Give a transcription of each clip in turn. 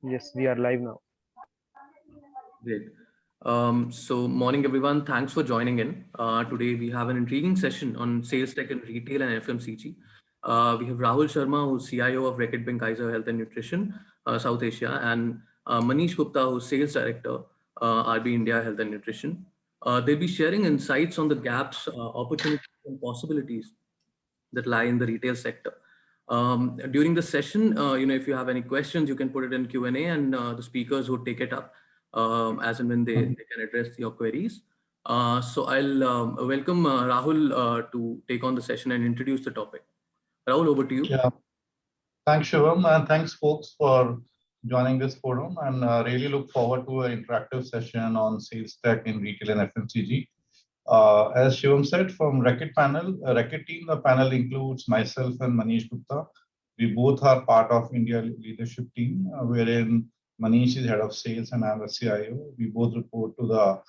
Yes, we are live now. Great. Morning everyone. Thanks for joining in. Today we have an intriguing session on sales tech and retail and FMCG. We have Rahul Sharma, who's CIO of Reckitt Benckiser Health and Nutrition, South Asia, and Manish Gupta, who's Sales Director, RB India Health and Nutrition. They'll be sharing insights on the gaps, opportunities, and possibilities that lie in the retail sector. During the session, if you have any questions, you can put it in Q&A, and the speakers would take it up as and when they can address your queries. So I'll welcome Rahul to take on the session and introduce the topic. Rahul, over to you. Yeah, thanks, Shivam, and thanks, folks, for joining this forum. And really look forward to an interactive session on sales tech in retail and FMCG. As Shivam said, from Reckitt team, the panel includes myself and Manish Gupta. We both are part of India leadership team, wherein Manish is head of sales and I'm the CIO. We both report to the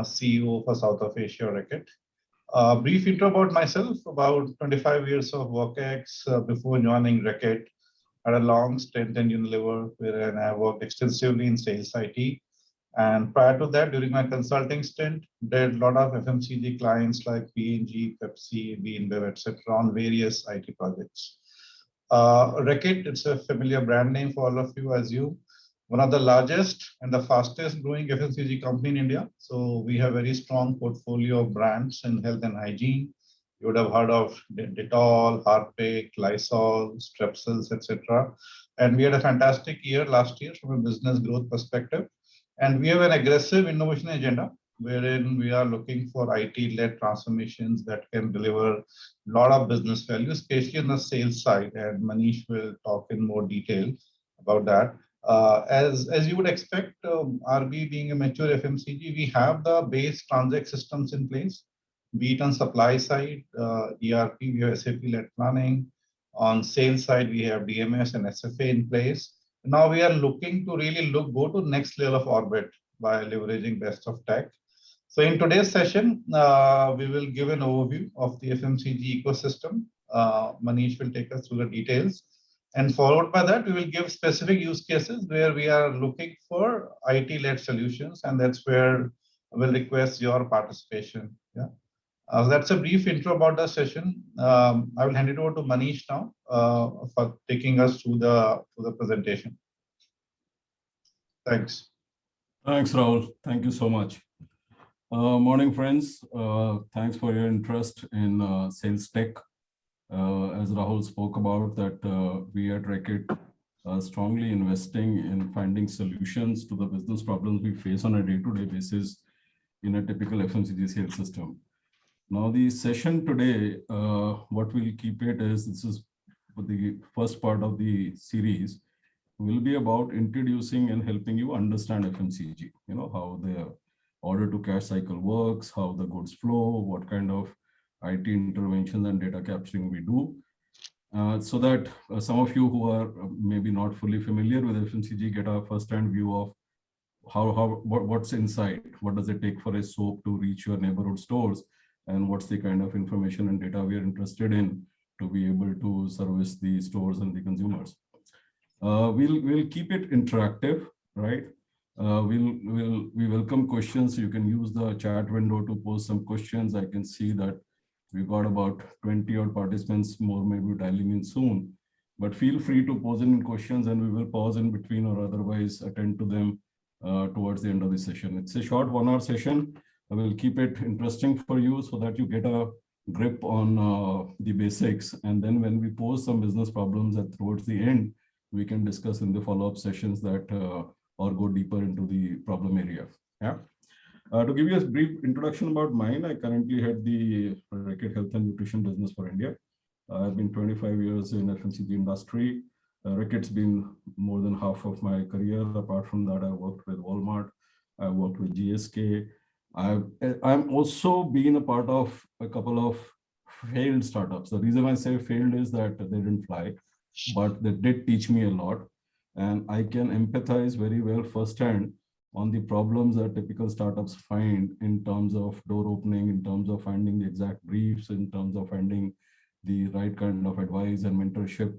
CEO for South of Asia, Reckitt. Brief intro about myself, about 25 years of work before joining Reckitt. Had a long stint in Unilever, wherein I worked extensively in sales IT. And prior to that, during my consulting stint, did a lot of FMCG clients like P&G, Pepsi, B&Bev, etc. on various IT projects. Reckitt, it's a familiar brand name for all of you, as you one of the largest and the fastest growing FMCG company in India. So we have very strong portfolio of brands in health and hygiene. You would have heard of Dettol, Harpic, Lysol, Strepsils, etc. And we had a fantastic year last year from a business growth perspective. And we have an aggressive innovation agenda wherein we are looking for IT-led transformations that can deliver a lot of business value, especially on the sales side. And Manish will talk in more detail about that. As you would expect, RB being a mature FMCG, we have the base transact systems in place, be it on supply side, ERP, we have SAP-led planning. On sales side, we have DMS and SFA in place. Now we are looking to really go to next level of orbit by leveraging best of tech. So in today's session, we will give an overview of the FMCG ecosystem. Manish will take us through the details. And followed by that, we will give specific use cases where we are looking for IT-led solutions, and that's where we'll request your participation. Yeah. That's a brief intro about the session. I will hand it over to Manish now for taking us through the presentation. Thanks. Thanks, Rahul. Thank you so much. Morning, friends. Thanks for your interest in sales tech. As Rahul spoke about that we at Reckitt are strongly investing in finding solutions to the business problems we face on a day-to-day basis in a typical FMCG sales system. Now the session today, what we'll keep it is, this is the first part of the series, will be about introducing and helping you understand FMCG, how the order to cash cycle works, how the goods flow, what kind of IT interventions and data capturing we do, so that some of you who are maybe not fully familiar with FMCG get a first-hand view of what's inside, what does it take for a soap to reach your neighborhood stores, and what's the kind of information and data we are interested in to be able to service the stores and the consumers. We'll keep it interactive, right? We welcome questions. You can use the chat window to post some questions. I can see that we've got about 20 odd participants, more maybe dialing in soon. But feel free to pose in questions and we will pause in between or otherwise attend to them towards the end of the session. It's a short 1 hour session. I will keep it interesting for you so that you get a grip on the basics. And then when we pose some business problems towards the end, we can discuss in the follow-up sessions that or go deeper into the problem area. Yeah. To give you a brief introduction about mine, I currently head the Reckitt Health and Nutrition business for India. I've been 25 years in FMCG industry. Reckitt's been more than half of my career. Apart from that, I worked with Walmart. I worked with GSK. I'm also been a part of a couple of failed startups. The reason I say failed is that they didn't fly, but they did teach me a lot. And I can empathize very well firsthand on the problems that typical startups find in terms of door opening, in terms of finding the exact briefs, in terms of finding the right kind of advice and mentorship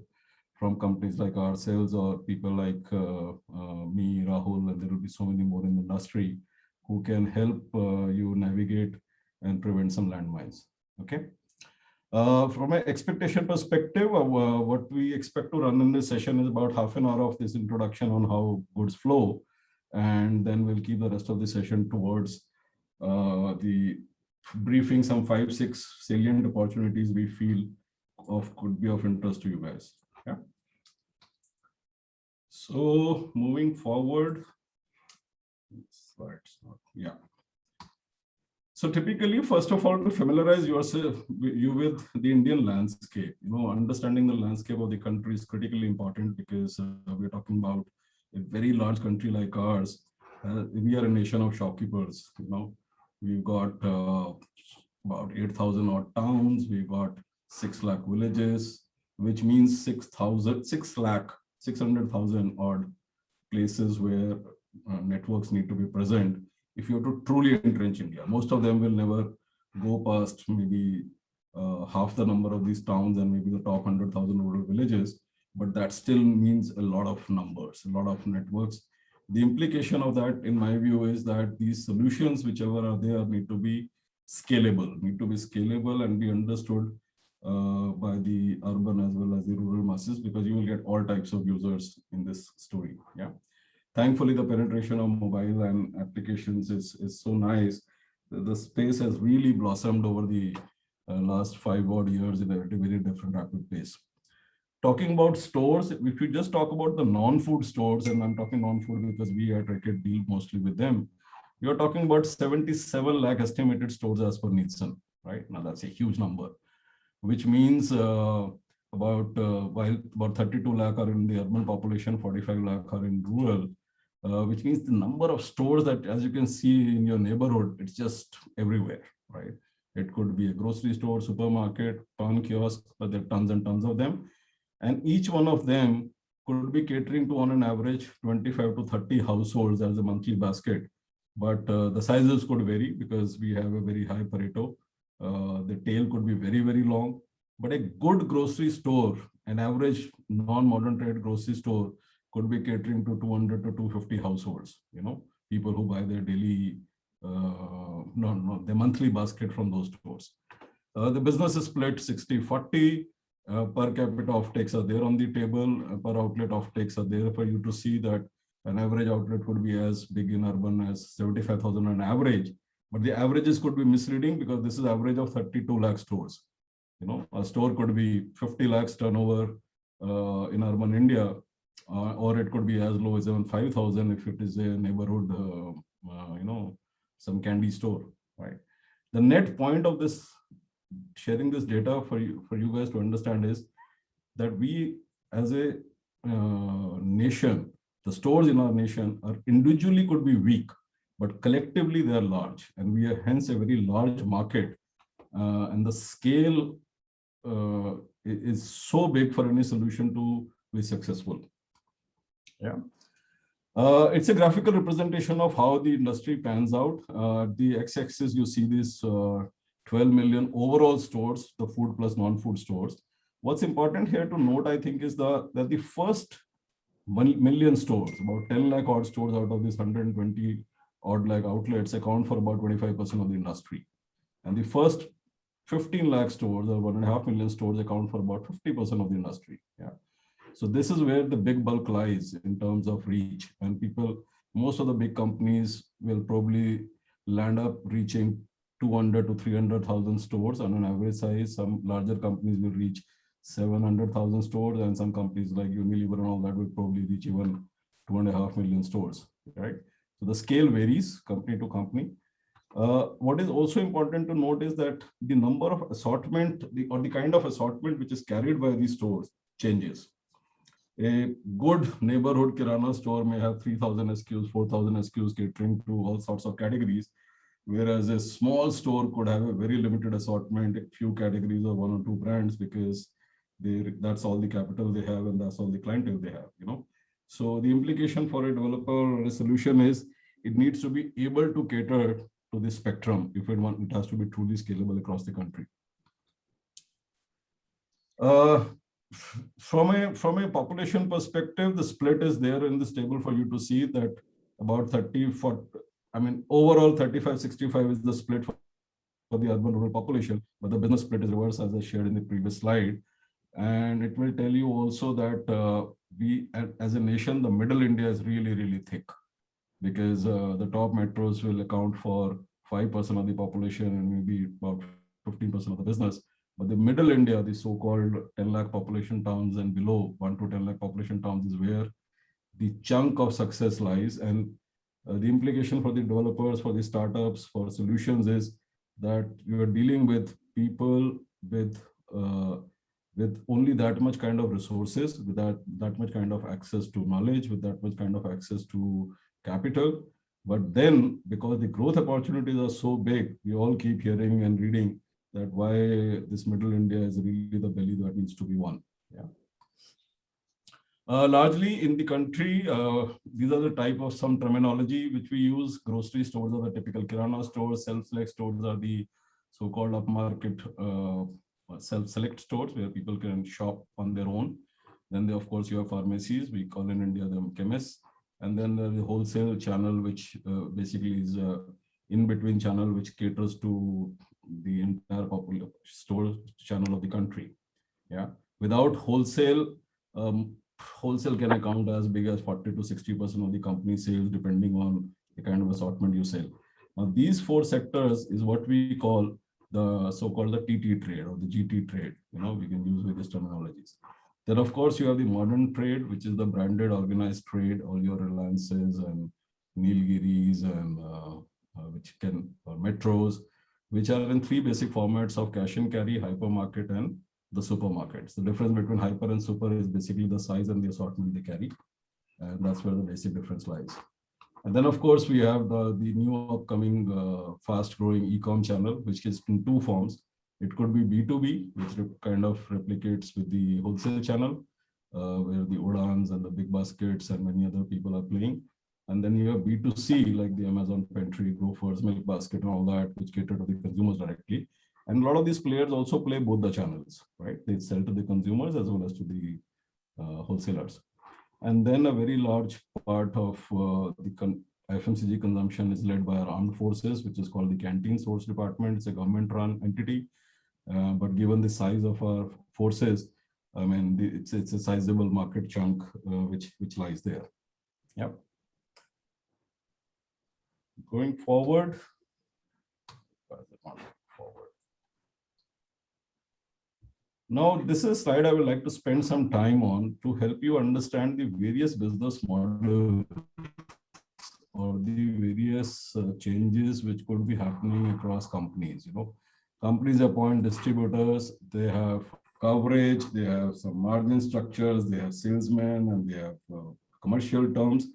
from companies like ourselves or people like me, Rahul, and there will be so many more in the industry who can help you navigate and prevent some landmines. Okay. From an expectation perspective, what we expect to run in this session is about half an hour of this introduction on how goods flow, and then we'll keep the rest of the session towards the briefing some 5-6 salient opportunities we feel could be of interest to you guys. Yeah. So moving forward, yeah. So typically, first of all, to familiarize you with the Indian landscape, understanding the landscape of the country is critically important because we're talking about a very large country like ours. We are a nation of shopkeepers. We've got about 8,000 odd towns. We've got 6 lakh villages, which means 600,000 odd places where networks need to be present. If you have to truly entrench India, most of them will never go past maybe half the number of these towns and maybe the top 100,000 rural villages, but that still means a lot of numbers, a lot of networks. The implication of that, in my view, is that these solutions, whichever are there, need to be scalable and be understood by the urban as well as the rural masses, because you will get all types of users in this story. Yeah. Thankfully, the penetration of mobile and applications is so nice. The space has really blossomed over the last 5 odd years in a very different rapid pace. Talking about stores, if you just talk about the non-food stores, and I'm talking non-food because we at Reckitt deal mostly with them, you're talking about 77 lakh estimated stores as per Nielsen, right? Now that's a huge number, which means about 32 lakh are in the urban population, 45 lakh are in rural. Which means the number of stores that, as you can see in your neighborhood, it's just everywhere, right? It could be a grocery store, supermarket, pawn kiosk, but there are tons and tons of them. And each one of them could be catering to, on an average, 25 to 30 households as a monthly basket. But the sizes could vary because we have a very high Pareto. The tail could be very, very long. But a good grocery store, an average non-modern trade grocery store, could be catering to 200 to 250 households, people who buy their daily, their monthly basket from those stores. The business is split 60-40, per capita offtakes are there on the table, per outlet offtakes are there for you to see that an average outlet could be as big in urban as 75,000 on average, but the averages could be misleading because this is average of 32 lakh stores. A store could be 50 lakhs turnover in urban India, or it could be as low as even 5,000 if it is a neighborhood, some candy store, right? The net point of this, sharing this data for you guys to understand, is that we as a nation, the stores in our nation are individually could be weak, but collectively they are large, and we are hence a very large market, and the scale is so big for any solution to be successful. Yeah. It's a graphical representation of how the industry pans out. The x-axis, you see this 12 million overall stores, the food plus non-food stores. What's important here to note, I think, is that the first 1 million stores, about 10 lakh odd stores out of this 120 odd lakh outlets, account for about 25% of the industry. And the first 15 lakh stores or 1.5 million stores account for about 50% of the industry. Yeah. So this is where the big bulk lies in terms of reach, and most of the big companies will probably land up reaching 200 to 300,000 stores on an average size. Some larger companies will reach 700,000 stores, and some companies like Unilever and all that will probably reach even 2.5 million stores, right? So the scale varies company to company. What is also important to note is that the number of assortment or the kind of assortment which is carried by these stores changes. A good neighborhood kirana store may have 3,000 SKUs, 4,000 SKUs catering to all sorts of categories, whereas a small store could have a very limited assortment, a few categories or 1 or 2 brands, because that's all the capital they have and that's all the clientele they have, So the implication for a developer or a solution is it needs to be able to cater to this spectrum if it has to be truly scalable across the country. from a population perspective, the split is there in this table for you to see that about 30, 40, I mean, overall 35-65 is the split for the urban rural population, but the business split is reverse as I shared in the previous slide. And it will tell you also that we, as a nation, the middle India is really, really thick, because the top metros will account for 5% of the population and maybe about 15% of the business. But the middle India, the so-called 10 lakh population towns and below 1 to 10 lakh population towns, is where the chunk of success lies. And the implication for the developers, for the startups, for solutions is that you are dealing with people with only that much kind of resources, with that much kind of access to knowledge, with that much kind of access to capital. But then, because the growth opportunities are so big, we all keep hearing and reading that why this middle India is really the belly that needs to be won. Yeah. Largely in the country, these are the type of some terminology which we use. Grocery stores are the typical kirana stores. Self-select stores are the so-called upmarket self-select stores where people can shop on their own. Then of course, you have pharmacies. We call in India them chemists. And then there's the wholesale channel, which basically is in-between channel, which caters to the entire popular store channel of the country. Yeah. Without wholesale, wholesale can account as big as 40 to 60% of the company sales, depending on the kind of assortment you sell. Now, these four sectors is what we call the so-called the TT trade or the GT trade. You know, we can use various terminologies. Then, of course, you have the modern trade, which is the branded organized trade, all your Reliances and Nilgiris and which can metros, which are in three basic formats of cash and carry, hypermarket, and the supermarkets. The difference between hyper and super is basically the size and the assortment they carry. And that's where the basic difference lies. And then, of course, we have the new upcoming fast-growing e-com channel, which is in two forms. It could be B2B, which kind of replicates with the wholesale channel, where the Udans and the Big Baskets and many other people are playing. And then you have B2C, like the Amazon Pantry, Grofers, Milk Basket, and all that, which cater to the consumers directly. And a lot of these players also play both the channels, right? They sell to the consumers as well as to the wholesalers. And then a very large part of the FMCG consumption is led by our armed forces, which is called the Canteen Source Department. It's a government-run entity. But given the size of our forces, I mean, it's a sizable market chunk which lies there. Yep. Going forward. Now, this is a slide I would like to spend some time on to help you understand the various business models or the various changes which could be happening across companies. You know, companies appoint distributors, they have coverage, they have some margin structures, they have salesmen, and they have commercial terms.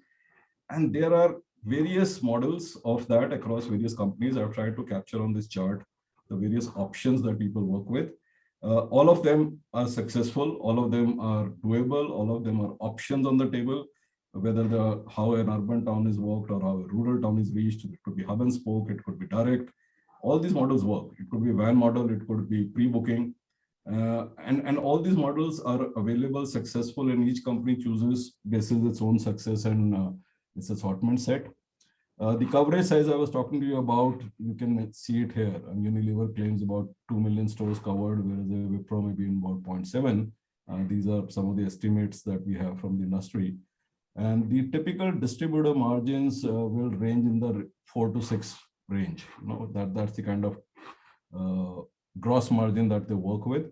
And there are various models of that across various companies. I've tried to capture on this chart the various options that people work with. All of them are successful, all of them are doable, all of them are options on the table, whether how an urban town is worked or how a rural town is reached. It could be hub and spoke, it could be direct. All these models work. It could be van model, it could be pre-booking. And all these models are available, successful, and each company chooses basis its own success and its assortment set. The coverage size I was talking to you about, you can see it here. Unilever claims about 2 million stores covered, whereas Wipro may be in about 0.7. These are some of the estimates that we have from the industry. And the typical distributor margins will range in the 4 to 6 range. You know, that's the kind of gross margin that they work with.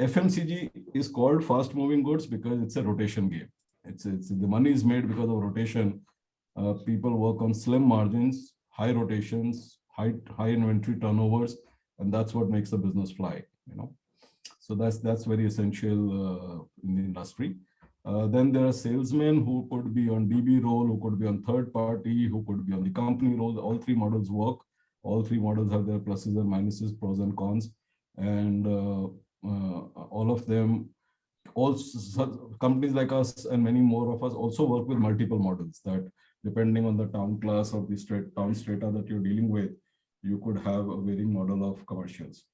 FMCG is called fast moving goods because it's a rotation game. It's the money is made because of rotation. People work on slim margins, high rotations, high inventory turnovers, and that's what makes the business fly. You know, so that's very essential in the industry. Then there are salesmen who could be on DB role, who could be on third party, who could be on the company role. All three models work. All three models have their pluses and minuses, pros and cons, and all of them. Also, companies like us and many more of us also work with multiple models that, depending on the town class or the town strata that you're dealing with, you could have a varying model of commercials.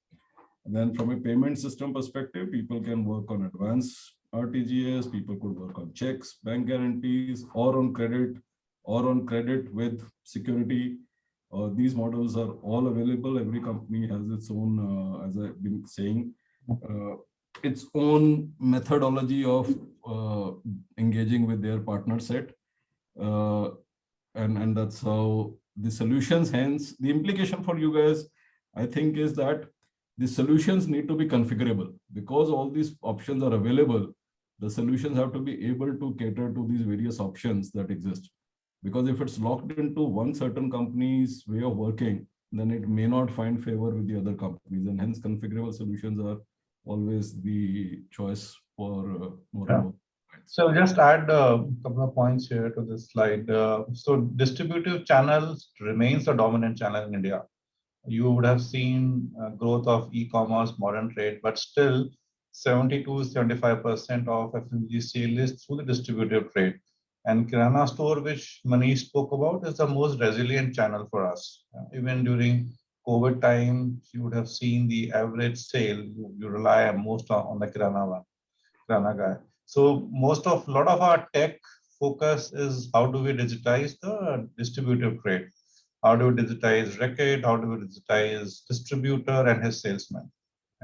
And then from a payment system perspective, people can work on advance RTGS, people could work on checks, bank guarantees, or on credit with security. These models are all available. Every company has its own, as I've been saying, its own methodology of engaging with their partner set. And that's how the solutions, hence the implication for you guys, I think, is that the solutions need to be configurable. Because all these options are available, the solutions have to be able to cater to these various options that exist. Because if it's locked into one certain company's way of working, then it may not find favor with the other companies, and hence configurable solutions are always the choice for more and more. So just add a couple of points here to this slide. So distributive channels remains the dominant channel in India. You would have seen growth of e-commerce, modern trade, but still 70 to 75% of FMCG sale is through the distributive trade. And Kirana store, which Manish spoke about, is the most resilient channel for us. Even during COVID time, you would have seen the average sale, you rely most on the Kirana guy. So a lot of our tech focus is how do we digitize the distributive trade? How do we digitize Reckitt? How do we digitize distributor and his salesman?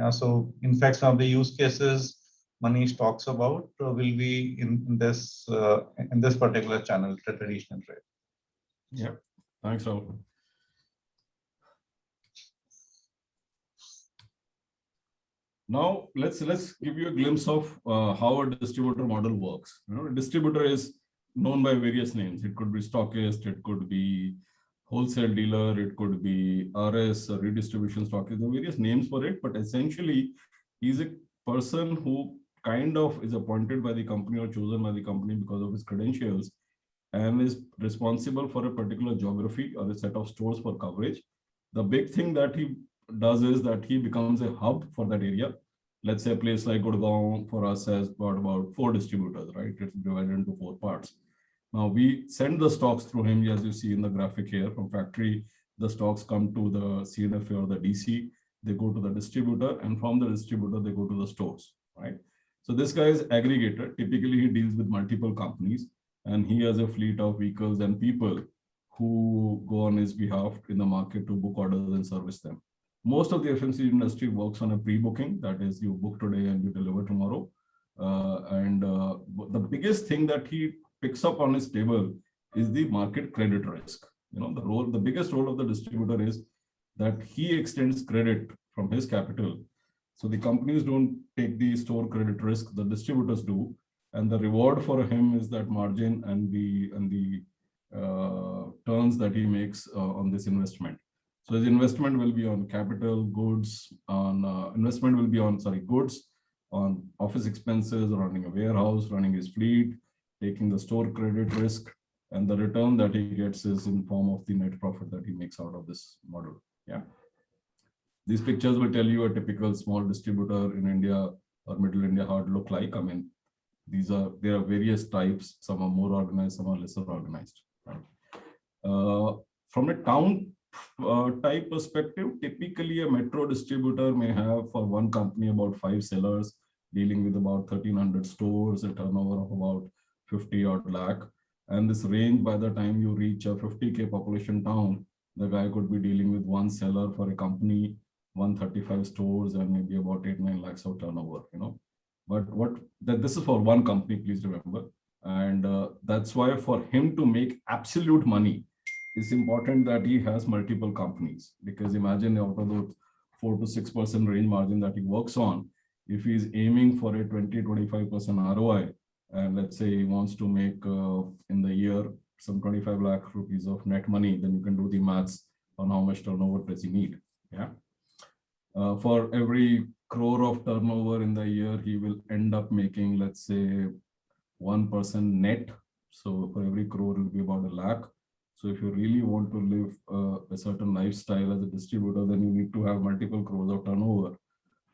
So in fact, some of the use cases Manish talks about will be in this particular channel, the traditional trade. Yeah, thanks, Rahul. Now let's give you a glimpse of how a distributor model works. A distributor is known by various names. It could be stockist, it could be wholesale dealer, it could be RS, redistribution stockist. There are various names for it, but essentially he's a person who kind of is appointed by the company or chosen by the company because of his credentials, and is responsible for a particular geography or a set of stores for coverage. The big thing that he does is that he becomes a hub for that area. Let's say a place like Gurgaon for us has got about 4 distributors, right? It's divided into 4 parts. Now we send the stocks through him, as you see in the graphic here. From factory, the stocks come to the CNFA or the DC, they go to the distributor, and from the distributor, they go to the stores, right? So this guy is aggregator. Typically, he deals with multiple companies, and he has a fleet of vehicles and people who go on his behalf in the market to book orders and service them. Most of the FMCG industry works on a pre-booking, that is, you book today and you deliver tomorrow. The biggest thing that he picks up on his table is the market credit risk. The biggest role of the distributor is that he extends credit from his capital. So the companies don't take the store credit risk, the distributors do. And the reward for him is that margin and the turns that he makes on this investment. So his investment will be on capital, goods, goods, on office expenses, running a warehouse, running his fleet, taking the store credit risk, and the return that he gets is in form of the net profit that he makes out of this model. Yeah. These pictures will tell you a typical small distributor in India or Middle India how it look like. I mean, there are various types. Some are more organized, some are lesser organized. Right? From a town type perspective, typically a metro distributor may have for one company about 5 sellers dealing with about 1,300 stores, a turnover of about 50 odd lakh. And this range, by the time you reach a 50K population town, the guy could be dealing with 1 seller for a company, 135 stores, and maybe about 8-9 lakhs of turnover. But this is for one company, please remember. And that's why for him to make absolute money, it's important that he has multiple companies, because imagine out of the 4 to 6% range margin that he works on, if he's aiming for a 20-25% ROI, and let's say he wants to make in the year some 25 lakh rupees of net money, then you can do the maths on how much turnover does he need. Yeah. For every crore of turnover in the year, he will end up making, let's say, 1% net. So for every crore, it will be about 1 lakh. So if you really want to live a certain lifestyle as a distributor, then you need to have multiple crores of turnover.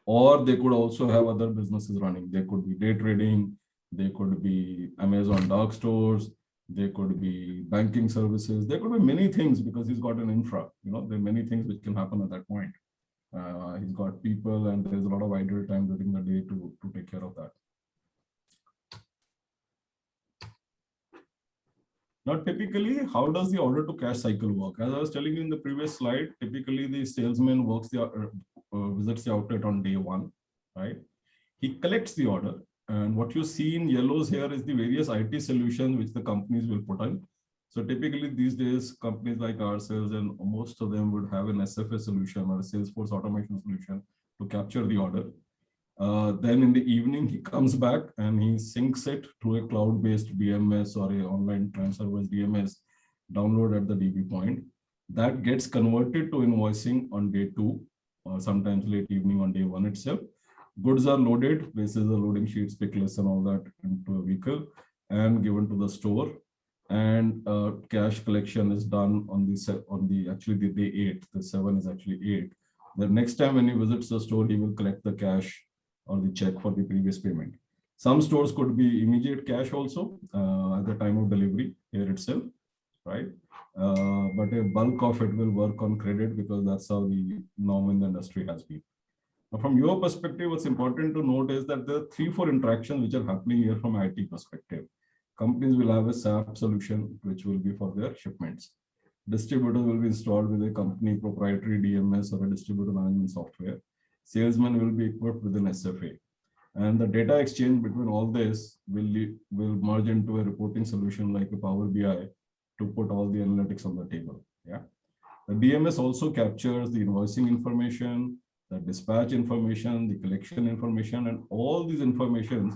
Or they could also have other businesses running. They could be day trading, they could be Amazon dark stores, they could be banking services, there could be many things, because he's got an infra. There are many things which can happen at that point. He's got people, and there's a lot of idle time during the day to take care of that. Now, typically, how does the order to cash cycle work? As I was telling you in the previous slide, typically the salesman visits the outlet on day one, right? He collects the order. And what you see in yellows here is the various IT solutions which the companies will put on. So typically these days, companies like ourselves and most of them would have an SFA solution or a Salesforce automation solution to capture the order. Then in the evening, he comes back and he syncs it to a cloud-based DMS or a online client service DMS download at the DB point. That gets converted to invoicing on day two, or sometimes late evening on day one itself. Goods are loaded, basis the loading sheets, pick lists and all that into a vehicle and given to the store. And cash collection is done on actually the day 8. The 7 is actually 8. The next time when he visits the store, he will collect the cash or the check for the previous payment. Some stores could be immediate cash also at the time of delivery here itself, right? But a bulk of it will work on credit because that's how the norm in the industry has been. Now, from your perspective, what's important to note is that there are 3-4 interactions which are happening here from IT perspective. Companies will have a SAP solution which will be for their shipments. Distributors will be installed with a company proprietary DMS or a distributor management software. Salesmen will be equipped with an SFA. And the data exchange between all this will merge into a reporting solution like a Power BI to put all the analytics on the table. Yeah. The DMS also captures the invoicing information, the dispatch information, the collection information, and all these informations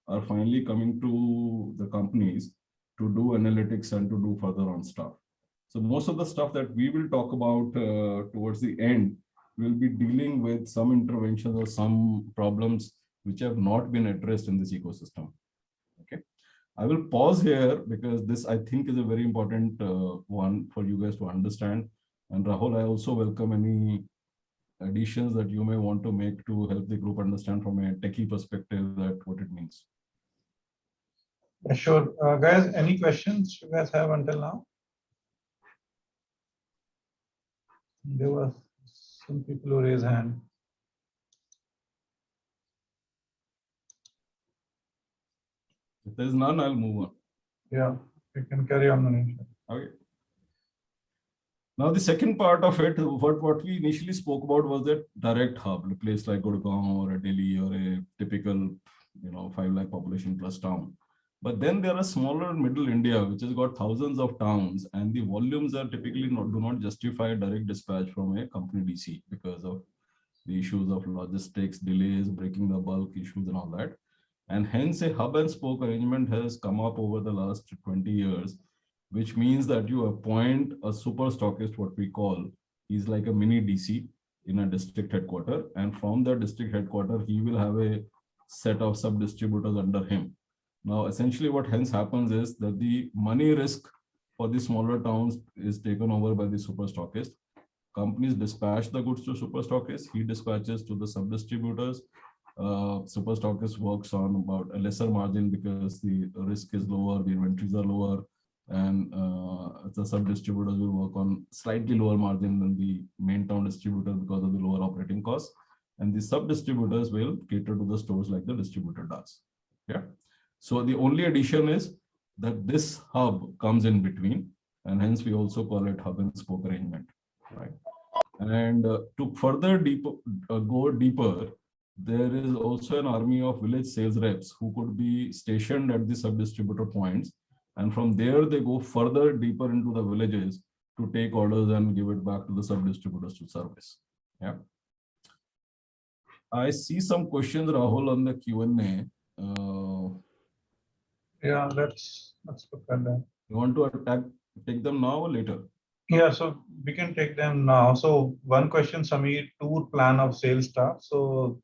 are finally coming to the companies to do analytics and to do further on stuff. So most of the stuff that we will talk about towards the end will be dealing with some interventions or some problems which have not been addressed in this ecosystem. Okay, I will pause here because this I think is a very important one for you guys to understand. And Rahul, I also welcome any additions that you may want to make to help the group understand from a techie perspective that what it means. Sure. Guys, any questions you guys have until now? There were some people who raised hand. If there's none, I'll move on. Yeah, we can carry on, Manish. Okay. Now, the second part of it, what we initially spoke about was that direct hub, a place like Gurgaon or a Delhi or a typical, 5 lakh population plus town. But then there are smaller middle India, which has got thousands of towns, and the volumes are typically do not justify direct dispatch from a company DC because of the issues of logistics, delays, breaking the bulk issues and all that. And hence a hub and spoke arrangement has come up over the last 20 years, which means that you appoint a super stockist, what we call, he's like a mini DC in a district headquarter. And from the district headquarter, he will have a set of sub distributors under him. Now, essentially what hence happens is that the money risk for the smaller towns is taken over by the super stockist. Companies dispatch the goods to super stockist. He dispatches to the sub distributors. Super stockist works on about a lesser margin because the risk is lower, the inventories are lower, and the sub distributors will work on slightly lower margin than the main town distributor because of the lower operating costs. And the sub distributors will cater to the stores like the distributor does. Yeah. So the only addition is that this hub comes in between, and hence we also call it hub and spoke arrangement, right? And to further go deeper, there is also an army of village sales reps who could be stationed at the sub distributor points, and from there they go further deeper into the villages to take orders and give it back to the sub distributors to service. Yeah. I see some questions, Rahul, on the Q&A. Yeah, let's look at that. You want to take them now or later? Yeah, so we can take them now. So one question, Sameer, tour plan of sales staff. So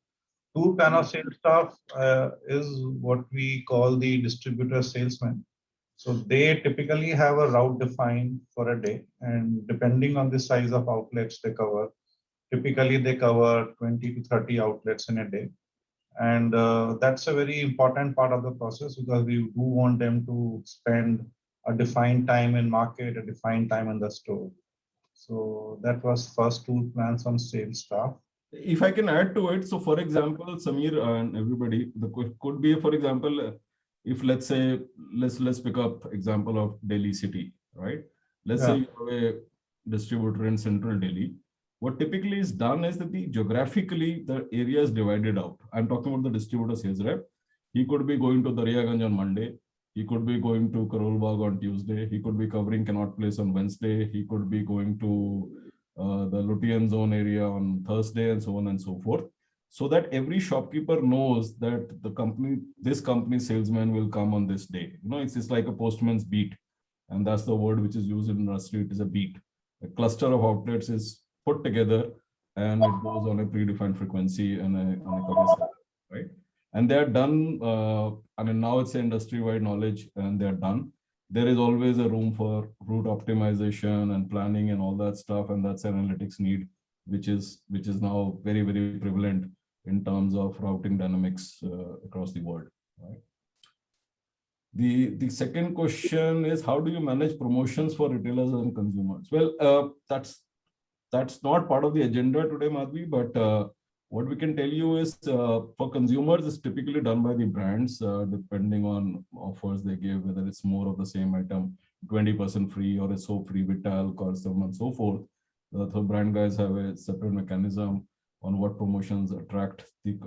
tour plan of sales staff is what we call the distributor salesman. So they typically have a route defined for a day, and depending on the size of outlets they cover, typically they cover 20 to 30 outlets in a day. And that's a very important part of the process because we do want them to spend a defined time in market, a defined time in the store. So that was first tour plans on sales staff. If I can add to it, so for example, Sameer and everybody, the could be, for example, if let's say, let's pick up example of Delhi city, right? Let's say Yeah. you have a distributor in central Delhi. What typically is done is that geographically the area is divided out. I'm talking about the distributor sales rep. He could be going to Daryaganj on Monday. He could be going to Karol Bagh on Tuesday. He could be covering Connaught Place on Wednesday. He could be going to the Lutyens zone area on Thursday, and so on and so forth. So that every shopkeeper knows that this company salesman will come on this day. It's like a postman's beat. And that's the word which is used in industry. It is a beat. A cluster of outlets is put together and it goes on a predefined frequency and on a cover cycle, right? And they're done. Now it's industry-wide knowledge and they're done. There is always a room for route optimization and planning and all that stuff. And that's analytics need, which is now very, very prevalent in terms of routing dynamics across the world, right? The second question is, how do you manage promotions for retailers and consumers? Well, that's not part of the agenda today, Madhvi, but what we can tell you is for consumers, it's typically done by the brands, depending on offers they give, whether it's more of the same item, 20% free or a soap free with talc or so on and so forth. The brand guys have a separate mechanism on what promotions attract the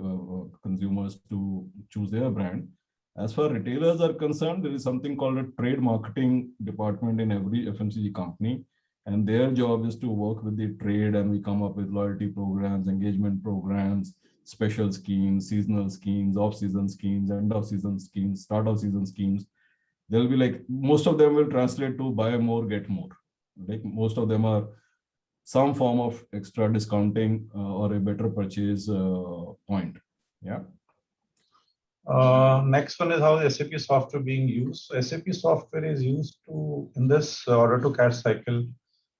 consumers to choose their brand. As far as retailers are concerned, there is something called a trade marketing department in every FMCG company. And their job is to work with the trade, and we come up with loyalty programs, engagement programs, special schemes, seasonal schemes, off-season schemes, end-of-season schemes, start-of-season schemes. They'll be like, most of them will translate to buy more, get more. Like most of them are some form of extra discounting or a better purchase point. Yeah. Next one is how the SAP software being used. So SAP software is used in this order to cash cycle,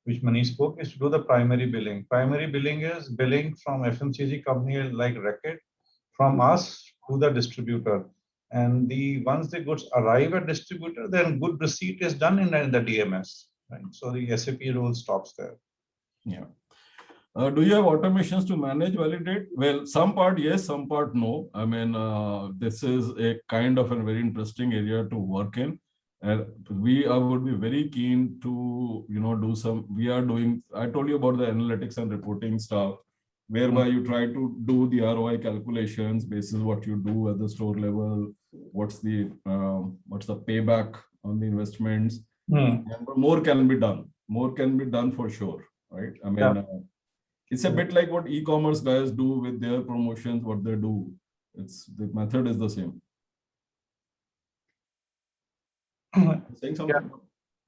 which Manish spoke, is to do the primary billing. Primary billing is billing from FMCG company like Reckitt from us to the distributor. And once the goods arrive at distributor, then good receipt is done in the DMS. Right? So the SAP role stops there. Yeah. Do you have automations to manage, validate? Well, some part yes, some part no. This is a kind of a very interesting area to work in. And I would be very keen to, do some, I told you about the analytics and reporting stuff, whereby you try to do the ROI calculations basis what you do at the store level, what's the payback on the investments. And more can be done. More can be done for sure, right? It's a bit like what e-commerce guys do with their promotions, what they do. The method is the same. Saying something?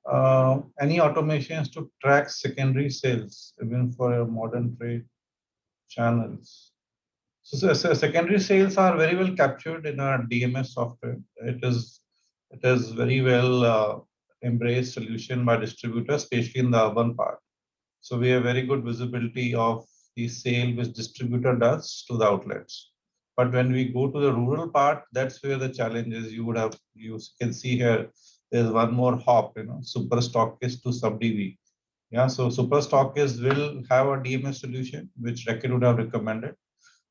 Yeah. Any automations to track secondary sales, even for your modern trade channels? So secondary sales are very well captured in our DMS software. It is very well embraced solution by distributors, especially in the urban part. So we have very good visibility of the sale which distributor does to the outlets. But when we go to the rural part, that's where the challenge is. You can see here, there's one more hop, super stockist to sub DV. Yeah, so super stockist will have a DMS solution, which Reckitt would have recommended,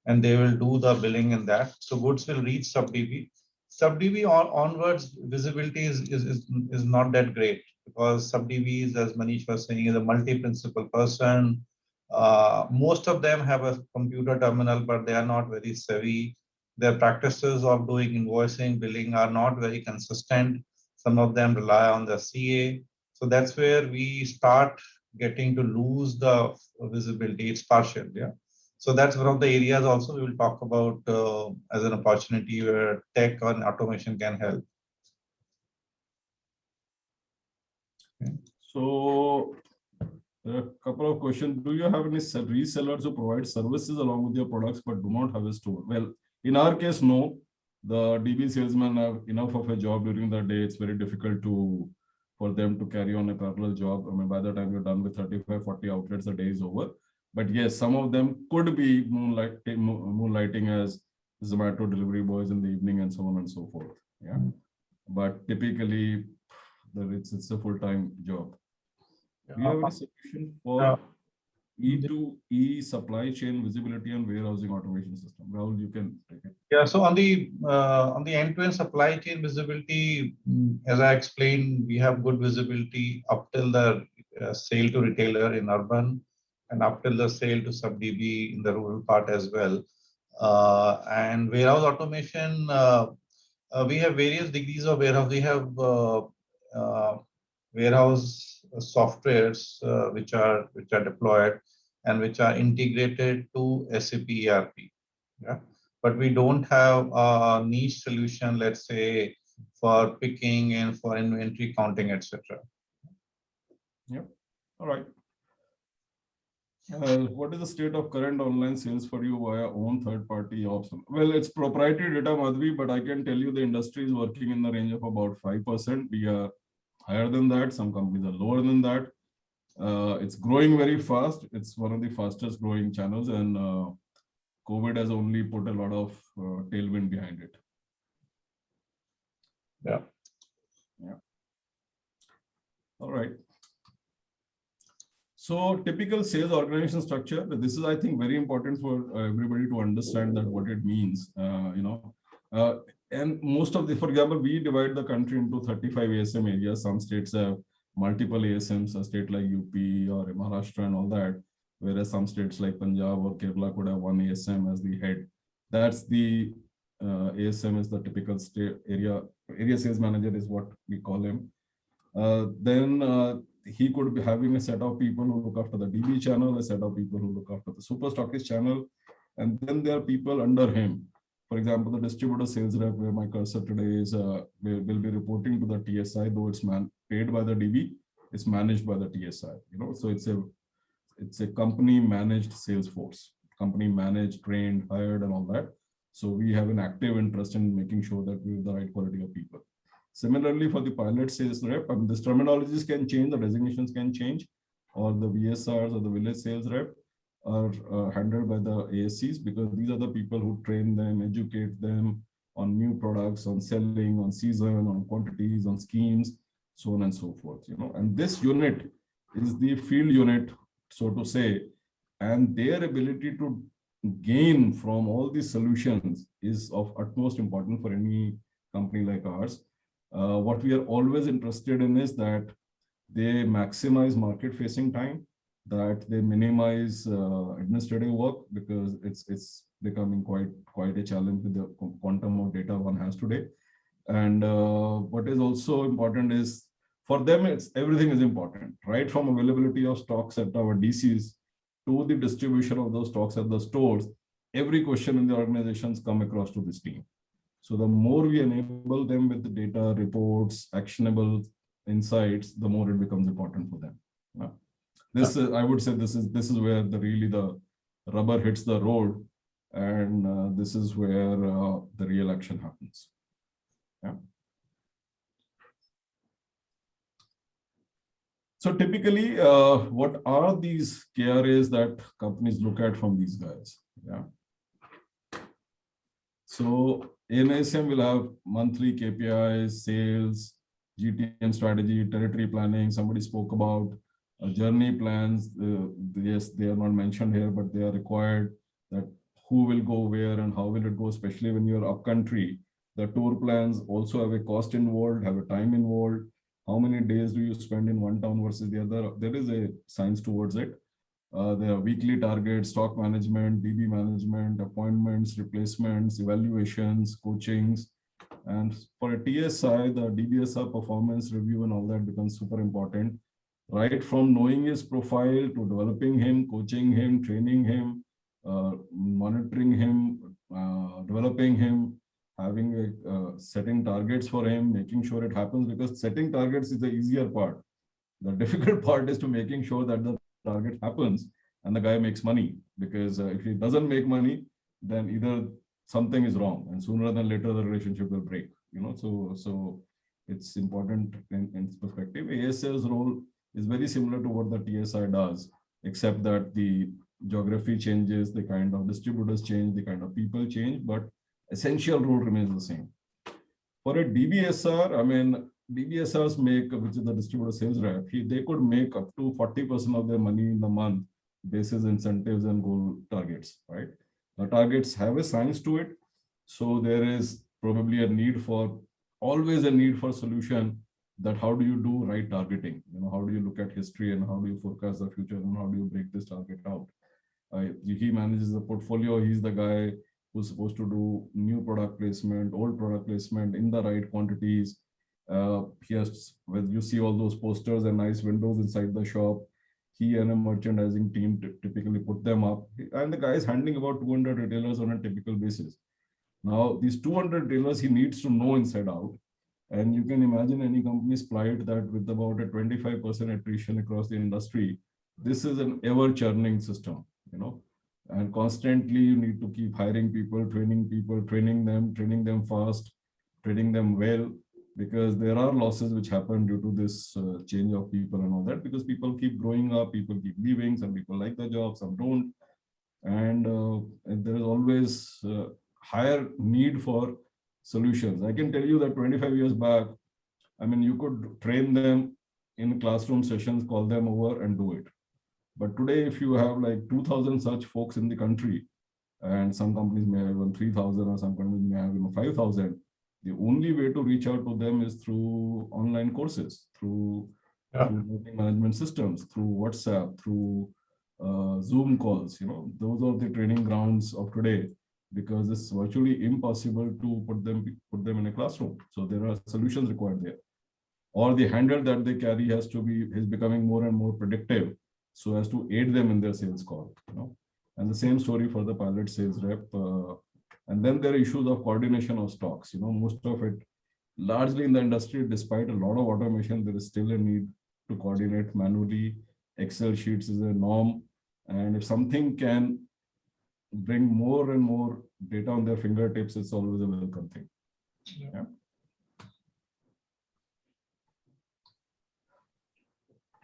and they will do the billing in that. So goods will reach sub DV. Sub DV onwards, visibility is not that great, because sub DVs, as Manish was saying, is a multi-principal person. Most of them have a computer terminal, but they are not very savvy. Their practices of doing invoicing, billing are not very consistent. Some of them rely on the CA. So that's where we start getting to lose the visibility. It's partial, yeah. So that's one of the areas also we will talk about as an opportunity where tech and automation can help. Okay. So there are a couple of questions. Do you have any resellers who provide services along with your products but do not have a store? Well, in our case, no. The DB salesmen have enough of a job during the day. It's very difficult for them to carry on a parallel job. By the time you're done with 35, 40 outlets, the day is over. But yes, some of them could be moonlighting as Zomato delivery boys in the evening and so on and so forth. Yeah, but typically, it's a full-time job. Do you have any solution for? E2E supply chain visibility and warehousing automation system. Rahul, you can take it. Yeah, so on the end-to-end supply chain visibility, as I explained, we have good visibility up till the sale to retailer in urban and up till the sale to sub-DB in the rural part as well. And warehouse automation, we have various degrees of warehouse. We have warehouse softwares which are deployed and which are integrated to SAP ERP. Yeah, but we don't have a niche solution, let's say, for picking and for inventory counting, etc. Yep. All right. What is the state of current online sales for you via own third-party option? Well, it's proprietary data, Madhvi, but I can tell you the industry is working in the range of about 5%. We are higher than that. Some companies are lower than that. It's growing very fast. It's one of the fastest growing channels, and COVID has only put a lot of tailwind behind it. Yeah. Yeah. All right. So typical sales organization structure, this is, I think, very important for everybody to understand that what it means, and most of the, for example, we divide the country into 35 ASM areas. Some states have multiple ASMs, a state like UP or Maharashtra and all that, whereas some states like Punjab or Kerala could have one ASM as the head. That's the ASM is the typical state area sales manager is what we call him. Then he could be having a set of people who look after the DB channel, a set of people who look after the super stockist channel, and then there are people under him. For example, the distributor sales rep, where my cursor today is, will be reporting to the TSI, though it's paid by the DB, it's managed by the TSI. So it's a company managed sales force, company managed, trained, hired, and all that. So we have an active interest in making sure that we have the right quality of people. Similarly, for the pilot sales rep, this terminologies can change, the designations can change, or the VSRs or the village sales rep are handled by the ASCs, because these are the people who train them, educate them on new products, on selling, on season, on quantities, on schemes, so on and so forth. And this unit is the field unit, so to say, and their ability to gain from all these solutions is of utmost importance for any company like ours. What we are always interested in is that they maximize market-facing time, that they minimize administrative work, because it's becoming quite a challenge with the quantum of data one has today. And what is also important is, for them, everything is important, right? From availability of stocks at our DCs to the distribution of those stocks at the stores, every question in the organizations come across to this team. So the more we enable them with the data, reports, actionable insights, the more it becomes important for them. This is, I would say, this is where the rubber hits the road, and this is where the real action happens. Yeah. So typically, what are these KRAs that companies look at from these guys? Yeah. So ASM will have monthly KPIs, sales, GTM strategy, territory planning. Somebody spoke about journey plans. Yes, they are not mentioned here, but they are required, that who will go where and how will it go, especially when you're up country. The tour plans also have a cost involved, have a time involved. How many days do you spend in one town versus the other? There is a science towards it. There are weekly targets, stock management, DB management, appointments, replacements, evaluations, coachings. And for a TSI, the DBSR performance review and all that becomes super important, right? From knowing his profile to developing him, coaching him, training him, monitoring him, developing him, having setting targets for him, making sure it happens, because setting targets is the easier part. The difficult part is to making sure that the target happens and the guy makes money, because if he doesn't make money, then either something is wrong, and sooner than later the relationship will break. So it's important in its perspective. ASL's role is very similar to what the TSI does, except that the geography changes, the kind of distributors change, the kind of people change, but essential role remains the same. For a DBSR, DBSRs make, which is the distributor sales rep, they could make up to 40% of their money in the month basis incentives and goal targets, right? The targets have a science to it. So there is probably always a need for solution that how do you do right targeting? How do you look at history and how do you forecast the future and how do you break this target out? He manages the portfolio. He's the guy who's supposed to do new product placement, old product placement in the right quantities. When you see all those posters and nice windows inside the shop, he and a merchandising team typically put them up. And the guy is handling about 200 retailers on a typical basis. Now, these 200 retailers he needs to know inside out. And you can imagine any company's plight that with about a 25% attrition across the industry, this is an ever churning system, and constantly you need to keep hiring people, training them fast, training them well, because there are losses which happen due to this change of people and all that, because people keep growing up, people keep leaving, some people like the job, some don't. And there is always higher need for solutions. I can tell you that 25 years back, you could train them in classroom sessions, call them over and do it. But today, if you have like 2,000 such folks in the country, and some companies may have even 3,000 or some companies may have 5,000, the only way to reach out to them is through online courses, through learning management systems, through WhatsApp, through Zoom calls. Those are the training grounds of today, because it's virtually impossible to put them in a classroom. So there are solutions required there. Or the handle that they carry is becoming more and more predictive, so as to aid them in their sales call. And the same story for the pilot sales rep. And then there are issues of coordination of stocks. Most of it, largely in the industry, despite a lot of automation, there is still a need to coordinate manually. Excel sheets is a norm. And if something can bring more and more data on their fingertips, it's always a welcome thing. Yeah.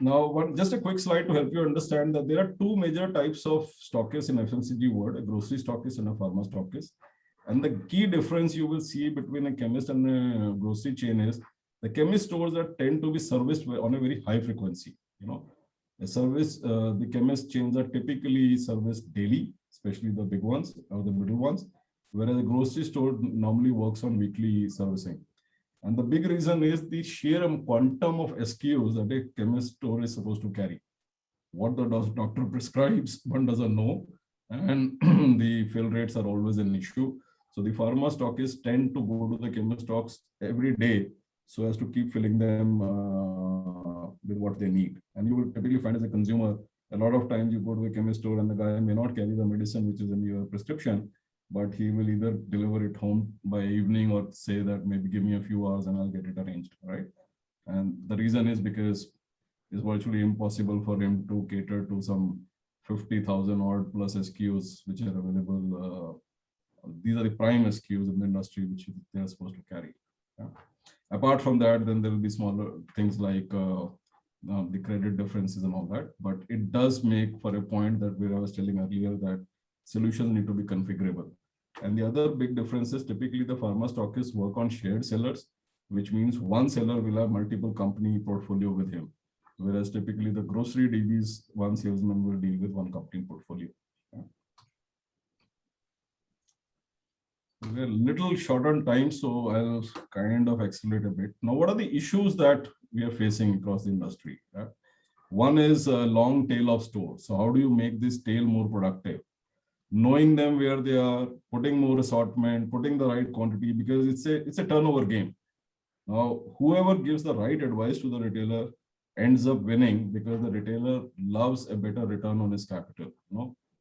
Now, just a quick slide to help you understand that there are two major types of stockists in FMCG world: a grocery stockist and a pharma stockist. And the key difference you will see between a chemist and a grocery chain is the chemist stores that tend to be serviced on a very high frequency. The chemist chains are typically serviced daily, especially the big ones or the middle ones, whereas a grocery store normally works on weekly servicing. And the big reason is the sheer quantum of SKUs that a chemist store is supposed to carry. What the doctor prescribes, one doesn't know, and the fill rates are always an issue. So the pharma stockists tend to go to the chemist stocks every day so as to keep filling them with what they need. And you will typically find as a consumer, a lot of times you go to a chemist store and the guy may not carry the medicine which is in your prescription, but he will either deliver it home by evening or say that maybe give me a few hours and I'll get it arranged, right? And the reason is because it's virtually impossible for him to cater to some 50,000 odd plus SKUs which are available. These are the prime SKUs in the industry which they are supposed to carry. Yeah. Apart from that, then there will be smaller things like the credit differences and all that. But it does make for a point that where I was telling earlier that solutions need to be configurable. And the other big difference is typically the pharma stockists work on shared sellers, which means one seller will have multiple company portfolio with him. Whereas typically the grocery DBs, one salesman will deal with one company portfolio. We're a little short on time, so I'll kind of accelerate a bit. Now, what are the issues that we are facing across the industry? One is a long tail of stores. So how do you make this tail more productive? Knowing them where they are, putting more assortment, putting the right quantity, because it's a turnover game. Now, whoever gives the right advice to the retailer ends up winning because the retailer loves a better return on his capital.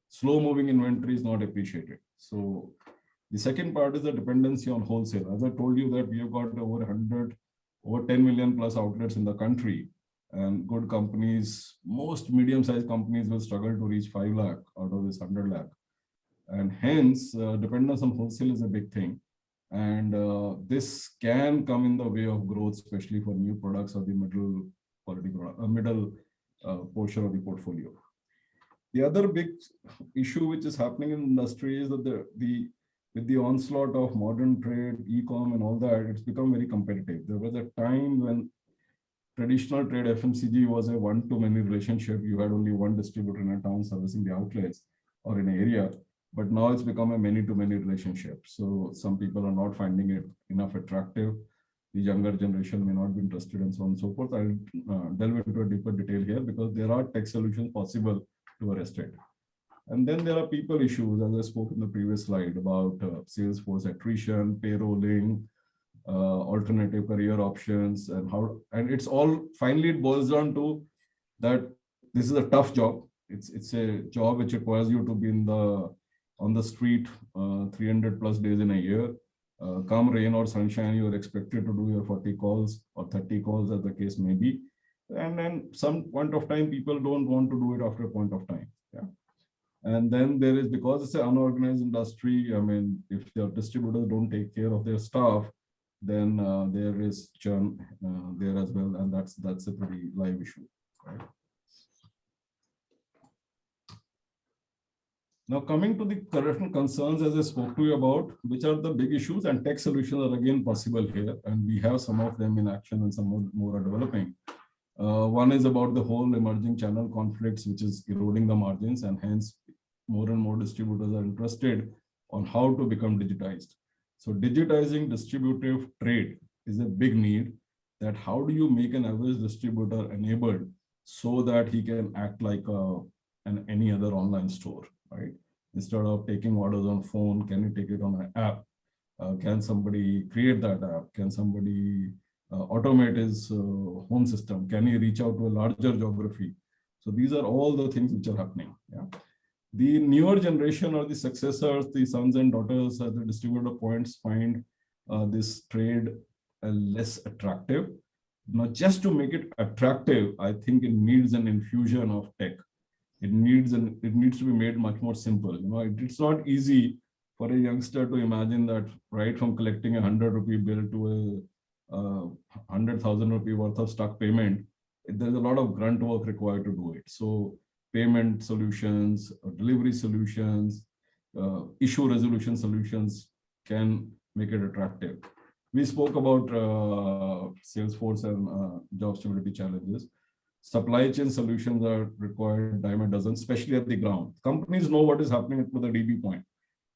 Slow moving inventory is not appreciated. So the second part is the dependency on wholesale. As I told you that we have got over 10 million plus outlets in the country, and good companies, most medium-sized companies will struggle to reach 5 lakh out of this 100 lakh. And hence, dependence on wholesale is a big thing. And this can come in the way of growth, especially for new products or the middle quality product, middle portion of the portfolio. The other big issue which is happening in the industry is that with the onslaught of modern trade, e-com and all that, it's become very competitive. There was a time when traditional trade FMCG was a one-to-many relationship. You had only one distributor in a town servicing the outlets or in an area, but now it's become a many-to-many relationship. So some people are not finding it enough attractive. The younger generation may not be interested and so on and so forth. I'll delve into a deeper detail here because there are tech solutions possible to arrest it. And then there are people issues, as I spoke in the previous slide about Salesforce attrition, payrolling, alternative career options, and how, and it's all, finally it boils down to that this is a tough job. It's a job which requires you to be on the street 300 plus days in a year. Come rain or sunshine, you are expected to do your 40 calls or 30 calls as the case may be. And then some point of time, people don't want to do it after a point of time. Yeah. And then there is, because it's an unorganized industry, I mean, if your distributors don't take care of their staff, then there is churn there as well. And that's a pretty live issue, right? Now, coming to the current concerns, as I spoke to you about, which are the big issues, and tech solutions are again possible here. And we have some of them in action and some more are developing. One is about the whole emerging channel conflicts, which is eroding the margins, and hence more and more distributors are interested on how to become digitized. So digitizing distributive trade is a big need. That how do you make an average distributor enabled so that he can act like any other online store, right? Instead of taking orders on phone, can you take it on an app? Can somebody create that app? Can somebody automate his home system? Can he reach out to a larger geography? So these are all the things which are happening. Yeah. The newer generation or the successors, the sons and daughters at the distributor points find this trade less attractive. Now, just to make it attractive, I think it needs an infusion of tech. It needs to be made much more simple. You know, it's not easy for a youngster to imagine that right from collecting a 100 rupee bill to a 100,000 rupee worth of stock payment, there's a lot of grunt work required to do it. So payment solutions, delivery solutions, issue resolution solutions can make it attractive. We spoke about Salesforce and job stability challenges. Supply chain solutions are required dime a dozen, especially at the ground. Companies know what is happening to the DB point,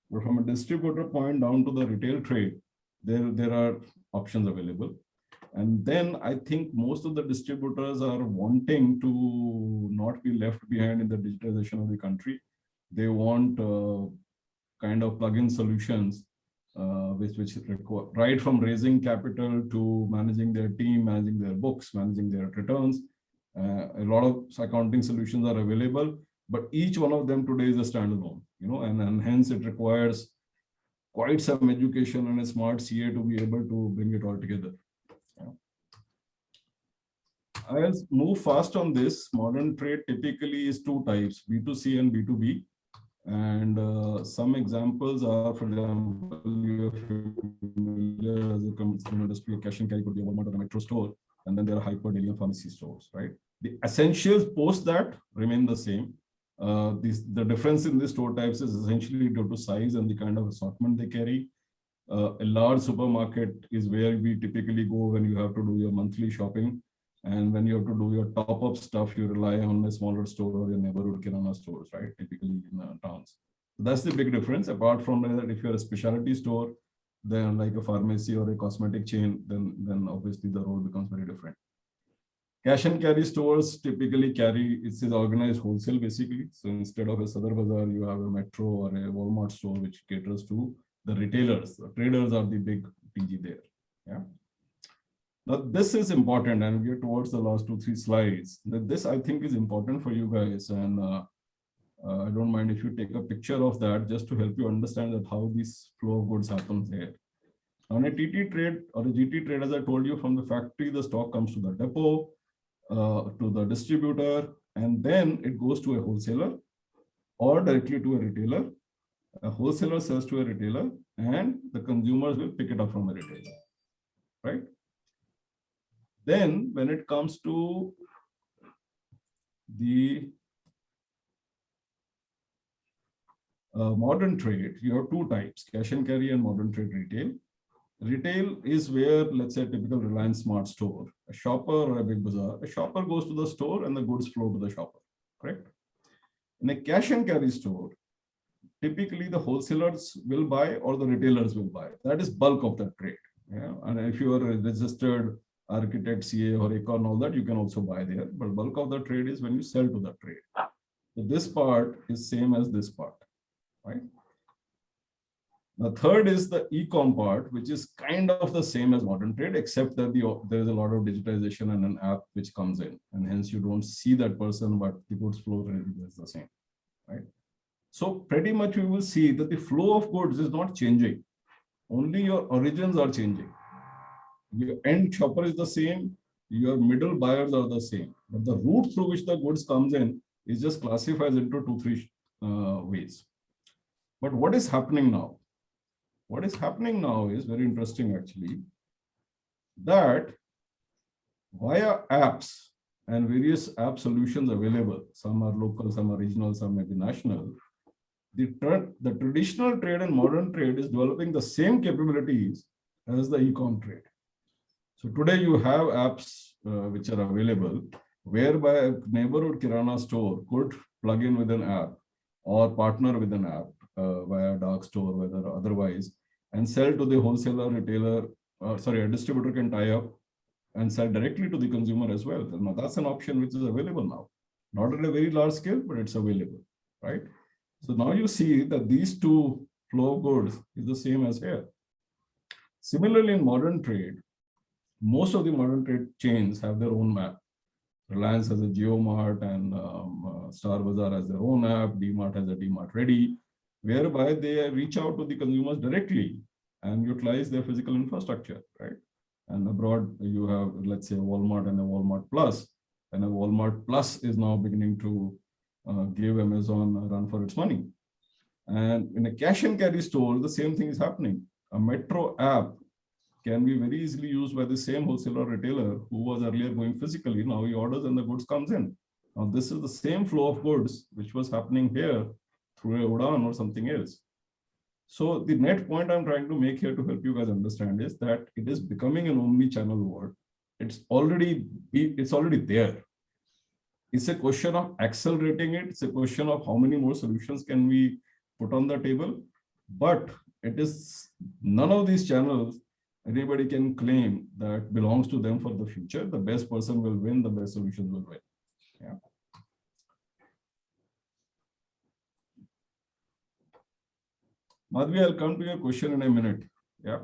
but from a distributor point down to the retail trade, there are options available. And then I think most of the distributors are wanting to not be left behind in the digitization of the country. They want kind of plug-in solutions, which require right from raising capital to managing their team, managing their books, managing their returns. A lot of accounting solutions are available, but each one of them today is a standalone, you know, and hence it requires quite some education and a smart CA to be able to bring it all together. Yeah. I'll move fast on this. Modern trade typically is two types, B2C and B2B. And some examples are, for example, you're familiar as a consumer industry, cash and carry could be a Walmart or a Metro store, and then there are hyper daily and pharmacy stores, right? The essentials post that remain the same. The difference in the store types is essentially due to size and the kind of assortment they carry. A large supermarket is where we typically go when you have to do your monthly shopping. And when you have to do your top-up stuff, you rely on a smaller store or your neighborhood kirana stores, right? Typically in towns. So that's the big difference. Apart from that, if you're a specialty store, then like a pharmacy or a cosmetic chain, then obviously the role becomes very different. Cash and carry stores typically carry, it's organized wholesale basically. So instead of a Sadar Bazaar, you have a Metro or a Walmart store which caters to the retailers. The traders are the big PG there. Yeah. Now, this is important, and we're towards the last 2-3 slides. This, I think, is important for you guys, and I don't mind if you take a picture of that just to help you understand that how this flow of goods happens here. On a TT trade or a GT trade, as I told you, from the factory, the stock comes to the depot, to the distributor, and then it goes to a wholesaler or directly to a retailer. A wholesaler sells to a retailer, and the consumers will pick it up from a retailer, right? Then when it comes to the modern trade, you have two types, cash and carry and modern trade retail. Retail is where, let's say, a typical Reliance Smart store, a shopper or a big bazaar, a shopper goes to the store and the goods flow to the shopper, correct? In a cash and carry store, typically the wholesalers will buy or the retailers will buy. That is bulk of the trade. Yeah? And if you are a registered architect, CA or econ, all that, you can also buy there. But bulk of the trade is when you sell to the trade. So this part is same as this part, right? The third is the e-com part, which is kind of the same as modern trade, except that there is a lot of digitization and an app which comes in, and hence you don't see that person, but the goods flow is the same, right? So pretty much we will see that the flow of goods is not changing. Only your origins are changing. Your end shopper is the same. Your middle buyers are the same. But the route through which the goods comes in is just classified into 2-3 ways. But what is happening now? What is happening now is very interesting actually, that via apps and various app solutions available, some are local, some are regional, some may be national, the traditional trade and modern trade is developing the same capabilities as the e-com trade. So today you have apps which are available, whereby a neighborhood Kirana store could plug in with an app or partner with an app via dark store, whether otherwise, and sell to the wholesaler, retailer, a distributor can tie up and sell directly to the consumer as well. Now that's an option which is available now, not at a very large scale, but it's available, right? So now you see that these two flow of goods is the same as here. Similarly, in modern trade, most of the modern trade chains have their own map. Reliance has a JioMart and Star Bazaar has their own app, DMart has a DMart Ready, whereby they reach out to the consumers directly and utilize their physical infrastructure, right? And abroad, you have, let's say, a Walmart and a Walmart Plus, and a Walmart Plus is now beginning to give Amazon a run for its money. And in a cash and carry store, the same thing is happening. A Metro app can be very easily used by the same wholesaler or retailer who was earlier going physically. Now he orders and the goods comes in. Now this is the same flow of goods which was happening here through a Udaan or something else. So the net point I'm trying to make here to help you guys understand is that it is becoming an omni-channel world. It's already there. It's a question of accelerating it. It's a question of how many more solutions can we put on the table. But it is none of these channels anybody can claim that belongs to them for the future. The best person will win, the best solutions will win. Yeah. Madhvi, I'll come to your question in a minute. Yeah.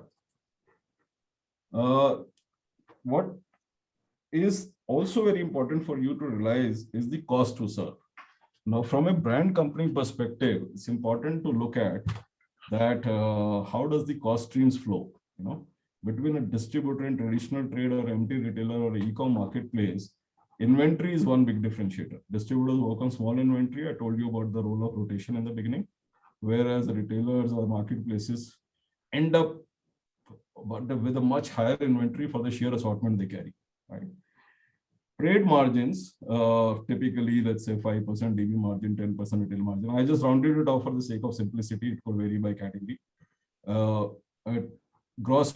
What is also very important for you to realize is the cost to serve. Now, from a brand company perspective, it's important to look at that how does the cost streams flow, you know, between a distributor and traditional trade or empty retailer or e-com marketplace. Inventory is one big differentiator. Distributors work on small inventory. I told you about the role of rotation in the beginning, whereas the retailers or marketplaces end up with a much higher inventory for the sheer assortment they carry, right? Trade margins, typically, let's say 5% DB margin, 10% retail margin. I just rounded it off for the sake of simplicity. It could vary by category. Gross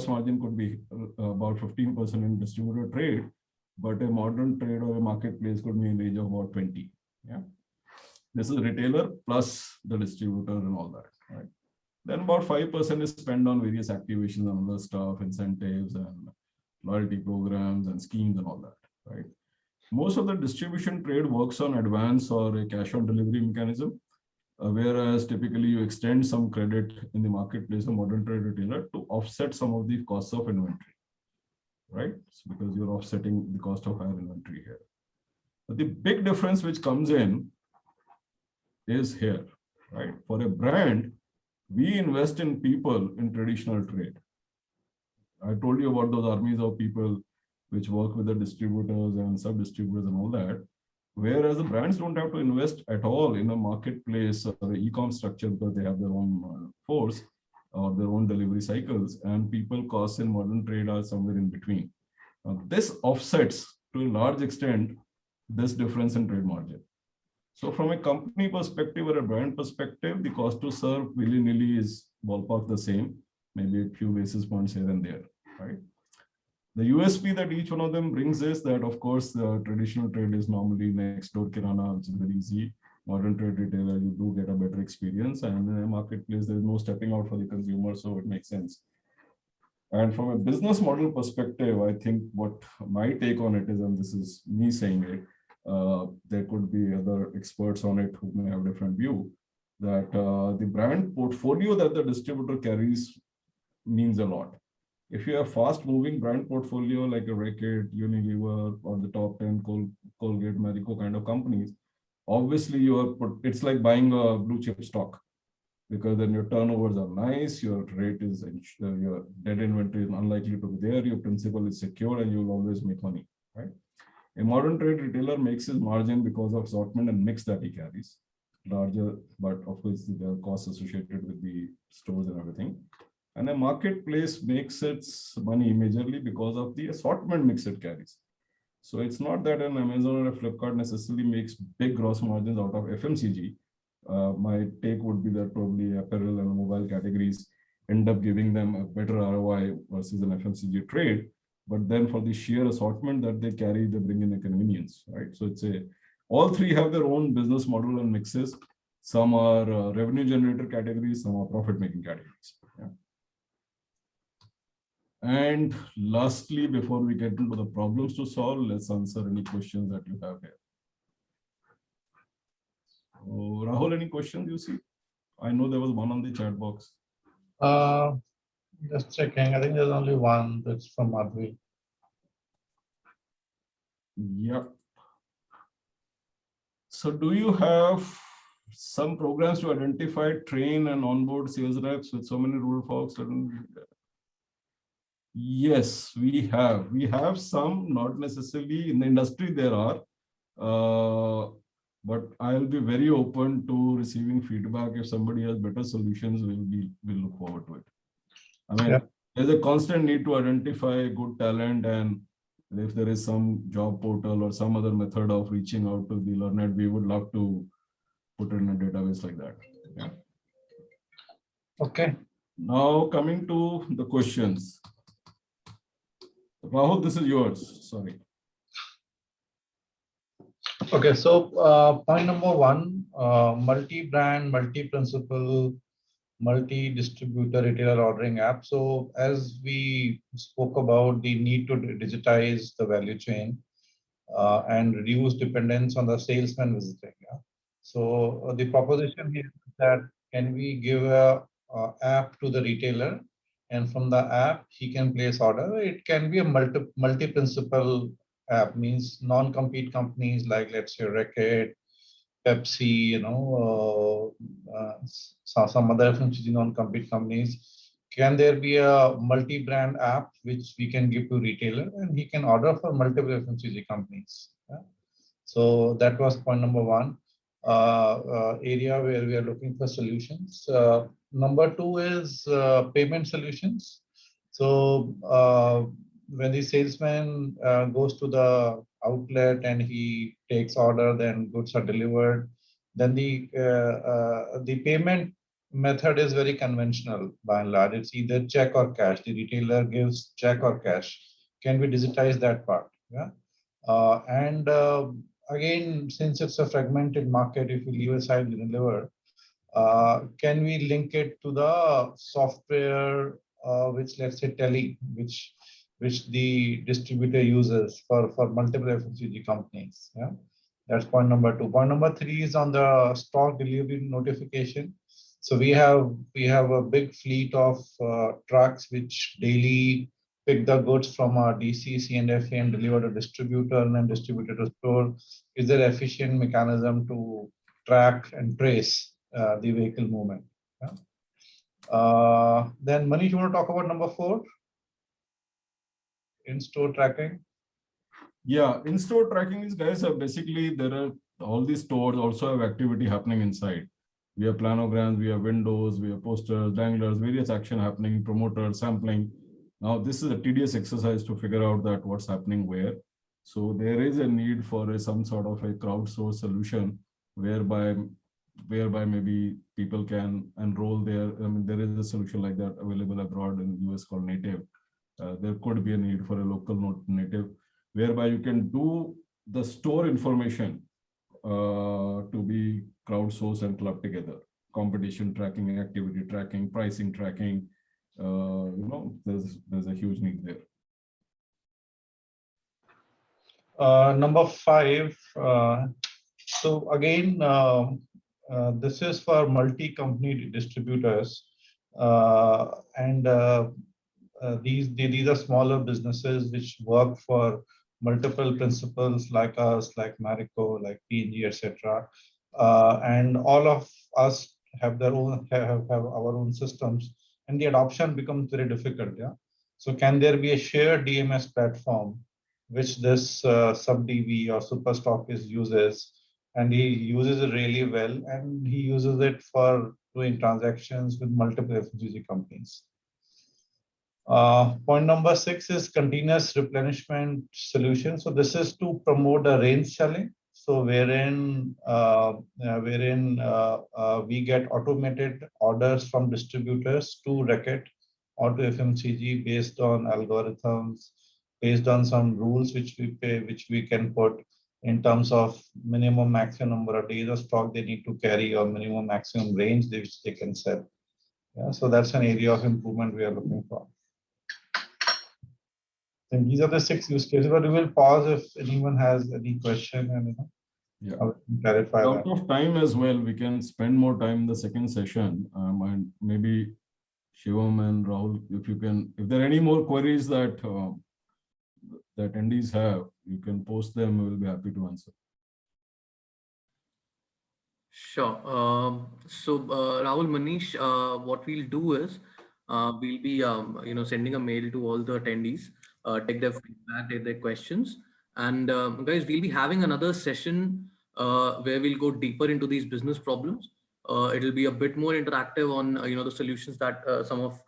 margin could be about 15% in distributor trade, but a modern trade or a marketplace could be in range of about 20. Yeah, this is retailer plus the distributor and all that, right? Then about 5% is spent on various activations and other stuff, incentives and loyalty programs and schemes and all that, right? Most of the distribution trade works on advance or a cash on delivery mechanism, whereas typically you extend some credit in the marketplace or modern trade retailer to offset some of the costs of inventory, right? So because you're offsetting the cost of higher inventory here. But the big difference which comes in is here, right? For a brand, we invest in people in traditional trade. I told you about those armies of people which work with the distributors and sub-distributors and all that. Whereas the brands don't have to invest at all in a marketplace or the e-com structure because they have their own force or their own delivery cycles, and people costs in modern trade are somewhere in between. This offsets to a large extent this difference in trade margin. So from a company perspective or a brand perspective, the cost to serve willy-nilly is ballpark the same. maybe a few basis points here and there, right? The USP that each one of them brings is that, of course, the traditional trade is normally next door kirana, which is very easy. Modern trade retailer, you do get a better experience, and in a marketplace, there is no stepping out for the consumer, so it makes sense. And from a business model perspective, I think what my take on it is, and this is me saying it, there could be other experts on it who may have a different view, that the brand portfolio that the distributor carries means a lot. If you have fast moving brand portfolio like a Reckitt, Unilever, or the top 10 Colgate, Marico kind of companies, obviously it's like buying a blue chip stock, because then your turnovers are nice, your rate is, your dead inventory is unlikely to be there, your principal is secure, and you'll always make money, right? A modern trade retailer makes his margin because of assortment and mix that he carries, larger, but of course there are costs associated with the stores and everything. And a marketplace makes its money majorly because of the assortment mix it carries. So it's not that an Amazon or a Flipkart necessarily makes big gross margins out of FMCG. My take would be that probably apparel and mobile categories end up giving them a better ROI versus an FMCG trade. But then for the sheer assortment that they carry, they bring in a convenience, right? So all three have their own business model and mixes. Some are revenue generator categories, some are profit making categories. Yeah. And lastly, before we get into the problems to solve, let's answer any questions that you have here. Oh, Rahul, any questions you see? I know there was one on the chat box. Just checking. I think there's only one. That's from Madhvi. Yep. So do you have some programs to identify, train, and onboard sales reps with so many rural folks? Yes, we have. We have some, not necessarily in the industry there are, but I'll be very open to receiving feedback. If somebody has better solutions, we'll look forward to it. I mean, there's a constant need to identify good talent, and if there is some job portal or some other method of reaching out to the learned, we would love to put it in a database like that. Yeah. Okay. Now coming to the questions. Rahul, this is yours. Sorry. Okay, so point number one, multi-brand, multi-principal, multi-distributor retailer ordering app. So as we spoke about the need to digitize the value chain and reduce dependence on the salesman visiting. Yeah? So the proposition here is that can we give a app to the retailer, and from the app he can place order. It can be a multi-principal app, means non-compete companies like, let's say, Reckitt, Pepsi, some other FMCG non-compete companies. Can there be a multi-brand app which we can give to retailer and he can order for multiple FMCG companies? Yeah? So that was point number one, area where we are looking for solutions. Number two is payment solutions. So when the salesman goes to the outlet and he takes order, then goods are delivered, then the payment method is very conventional by and large. It's either check or cash. The retailer gives check or cash. Can we digitize that part? Yeah. Again, since it's a fragmented market, if we leave aside Unilever, can we link it to the software, which, let's say, Tele, which the distributor uses for multiple FMCG companies? Yeah, that's point number two. Point number three is on the stock delivery notification. So we have a big fleet of trucks which daily pick the goods from our DC, C&FA and deliver to distributor and then distributor to store. Is there efficient mechanism to track and trace the vehicle movement? Yeah. Then Manish, you want to talk about number 4? In-store tracking? Yeah, in-store tracking is, guys, basically there are all these stores also have activity happening inside. We have planograms, we have windows, we have posters, danglers, various action happening, promoters, sampling. Now, this is a tedious exercise to figure out that what's happening where. So there is a need for some sort of a crowdsourced solution whereby whereby maybe people can enroll there. I mean, there is a solution like that available abroad in US called Native. There could be a need for a local native, whereby you can do the store information to be crowdsourced and clubbed together. Competition tracking, activity tracking, pricing tracking. There's a huge need there. Number 5. So again, this is for multi-company distributors, and these are smaller businesses which work for multiple principals like us, like Marico, like P&G, etc. And all of us have their own have our own systems, and the adoption becomes very difficult. Yeah. So can there be a shared DMS platform which this sub-DV or super stockist uses, and he uses it really well, and he uses it for doing transactions with multiple FMCG companies. Point number 6 is continuous replenishment solution. So this is to promote a range selling. So wherein we get automated orders from distributors to Reckitt or to FMCG based on algorithms, based on some rules which we can put in terms of minimum maximum number of days of stock they need to carry, or minimum maximum range which they can sell. Yeah, so that's an area of improvement we are looking for. And these are the 6 use cases, but we will pause if anyone has any question, and Yeah. I will clarify Out that. of time as well, we can spend more time in the second session. And maybe Shivam and Rahul, if there are any more queries that the attendees have, you can post them. We will be happy to answer. Sure. Rahul, Manish, what we'll do is we'll be sending a mail to all the attendees, take their feedback, take their questions, and guys, we'll be having another session where we'll go deeper into these business problems. It'll be a bit more interactive on the solutions that some of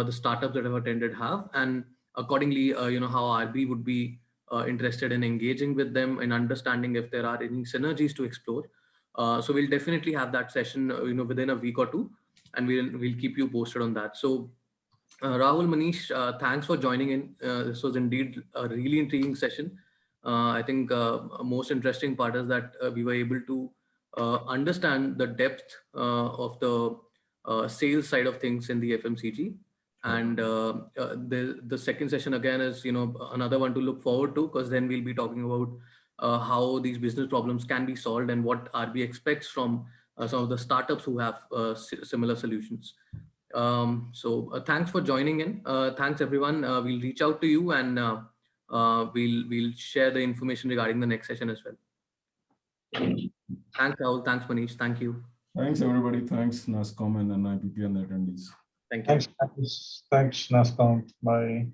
the startups that have attended have, and accordingly, how RB would be interested in engaging with them and understanding if there are any synergies to explore. So we'll definitely have that session, within a week or two, and we'll keep you posted on that. So, Rahul, Manish, thanks for joining in. This was indeed a really intriguing session. I think most interesting part is that we were able to understand the depth of the sales side of things in the FMCG. And the second session again is another one to look forward to, because then we'll be talking about how these business problems can be solved and what RB expects from some of the startups who have similar solutions. So thanks for joining in. Thanks everyone. We'll reach out to you, and we'll share the information regarding the next session as well. Thanks Rahul. Thanks Manish. Thank you. Thanks everybody. Thanks NASSCOM and NIPP and the attendees. Thank you. Thanks, NASSCOM. Bye.